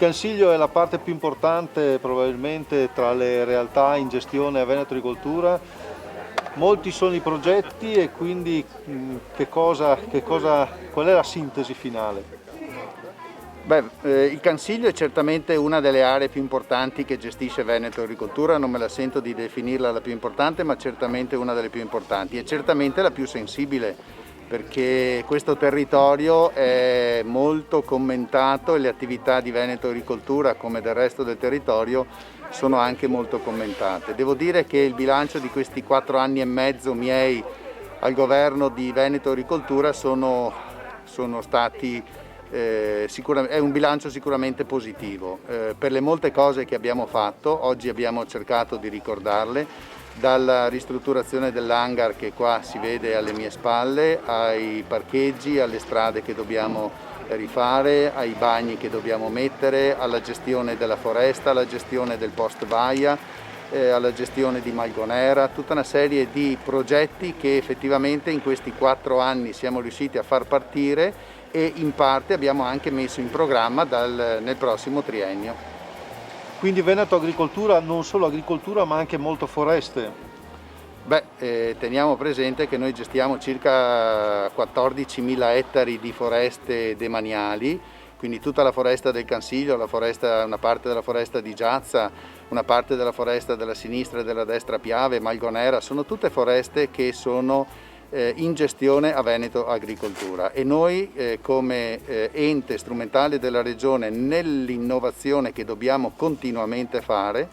Cansiglio è la parte più importante probabilmente tra le realtà in gestione a Veneto Agricoltura. Molti sono i progetti e quindi qual è la sintesi finale? Il Cansiglio è certamente una delle aree più importanti che gestisce Veneto Agricoltura, non me la sento di definirla la più importante, ma certamente una delle più importanti e certamente la più sensibile, perché questo territorio è molto commentato e le attività di Veneto Agricoltura, come del resto del territorio, sono anche molto commentate. Devo dire che il bilancio di questi 4 anni e mezzo miei al governo di Veneto Agricoltura sono stati è un bilancio sicuramente positivo per le molte cose che abbiamo fatto. Oggi abbiamo cercato di ricordarle, dalla ristrutturazione dell'hangar che qua si vede alle mie spalle, ai parcheggi, alle strade che dobbiamo rifare, ai bagni che dobbiamo mettere, alla gestione della foresta, alla gestione del post baia, alla gestione di Malgonera, tutta una serie di progetti che effettivamente in questi 4 anni siamo riusciti a far partire e in parte abbiamo anche messo in programma nel prossimo triennio. Quindi Veneto Agricoltura non solo agricoltura ma anche molto foreste. Teniamo presente che noi gestiamo circa 14.000 ettari di foreste demaniali, quindi tutta la foresta del Cansiglio, una parte della foresta di Giazza, una parte della foresta della sinistra e della destra Piave, Malgonera, sono tutte foreste che sono in gestione a Veneto Agricoltura e noi come ente strumentale della Regione nell'innovazione che dobbiamo continuamente fare,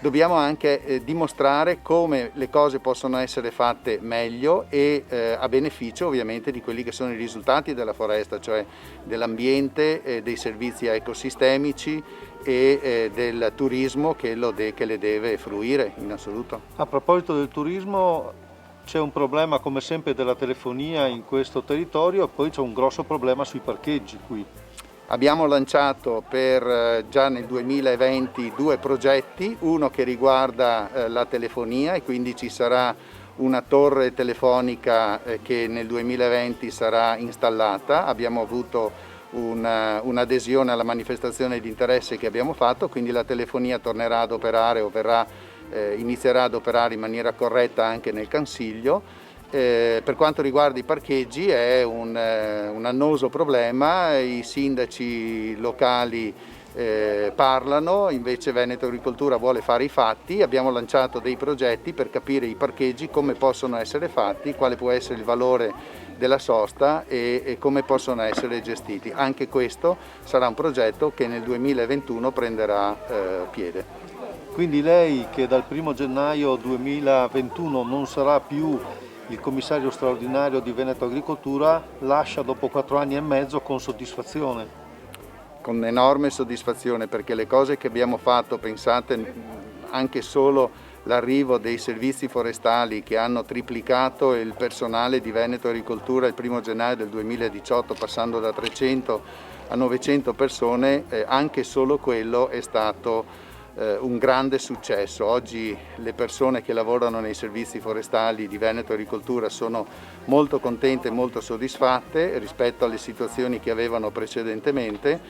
dobbiamo anche dimostrare come le cose possono essere fatte meglio e a beneficio ovviamente di quelli che sono i risultati della foresta, cioè dell'ambiente, dei servizi ecosistemici e del turismo che le deve fruire in assoluto. A proposito del turismo, c'è un problema come sempre della telefonia in questo territorio e poi c'è un grosso problema sui parcheggi qui. Abbiamo lanciato già nel 2020 2 progetti, uno che riguarda la telefonia e quindi ci sarà una torre telefonica che nel 2020 sarà installata. Abbiamo avuto un'adesione alla manifestazione di interesse che abbiamo fatto, quindi la telefonia tornerà ad operare o inizierà ad operare in maniera corretta anche nel Cansiglio. Per quanto riguarda i parcheggi è un annoso problema, i sindaci locali parlano, invece Veneto Agricoltura vuole fare i fatti. Abbiamo lanciato dei progetti per capire i parcheggi, come possono essere fatti, quale può essere il valore della sosta e come possono essere gestiti. Anche questo sarà un progetto che nel 2021 prenderà piede. Quindi lei, che dal 1 gennaio 2021 non sarà più il commissario straordinario di Veneto Agricoltura, lascia dopo 4 anni e mezzo con soddisfazione? Con enorme soddisfazione, perché le cose che abbiamo fatto, pensate anche solo l'arrivo dei servizi forestali che hanno triplicato il personale di Veneto Agricoltura il 1 gennaio del 2018, passando da 300 a 900 persone, anche solo quello è stato un grande successo. Oggi le persone che lavorano nei servizi forestali di Veneto Agricoltura sono molto contente e molto soddisfatte rispetto alle situazioni che avevano precedentemente,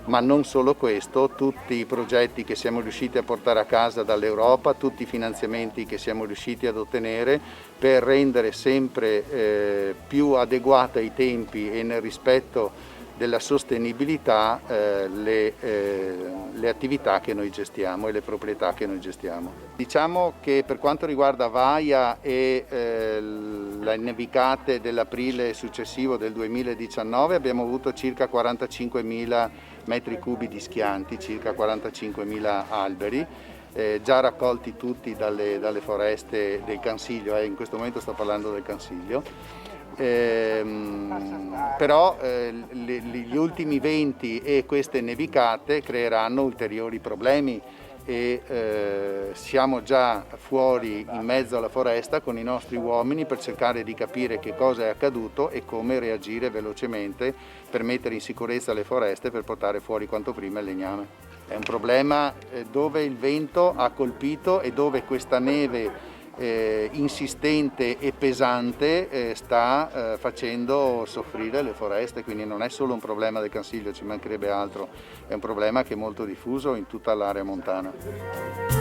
ma non solo questo, tutti i progetti che siamo riusciti a portare a casa dall'Europa, tutti i finanziamenti che siamo riusciti ad ottenere per rendere sempre più adeguate ai tempi e nel rispetto della sostenibilità le attività che noi gestiamo e le proprietà che noi gestiamo. Diciamo che per quanto riguarda Vaia e le nevicate dell'aprile successivo del 2019 abbiamo avuto circa 45.000 metri cubi di schianti, circa 45.000 alberi, già raccolti tutti dalle foreste del Cansiglio, in questo momento sto parlando del Cansiglio. Però gli ultimi venti e queste nevicate creeranno ulteriori problemi e siamo già fuori in mezzo alla foresta con i nostri uomini per cercare di capire che cosa è accaduto e come reagire velocemente per mettere in sicurezza le foreste per portare fuori quanto prima il legname. È un problema dove il vento ha colpito e dove questa neve insistente e pesante sta facendo soffrire le foreste, quindi non è solo un problema del Cansiglio, ci mancherebbe altro, è un problema che è molto diffuso in tutta l'area montana.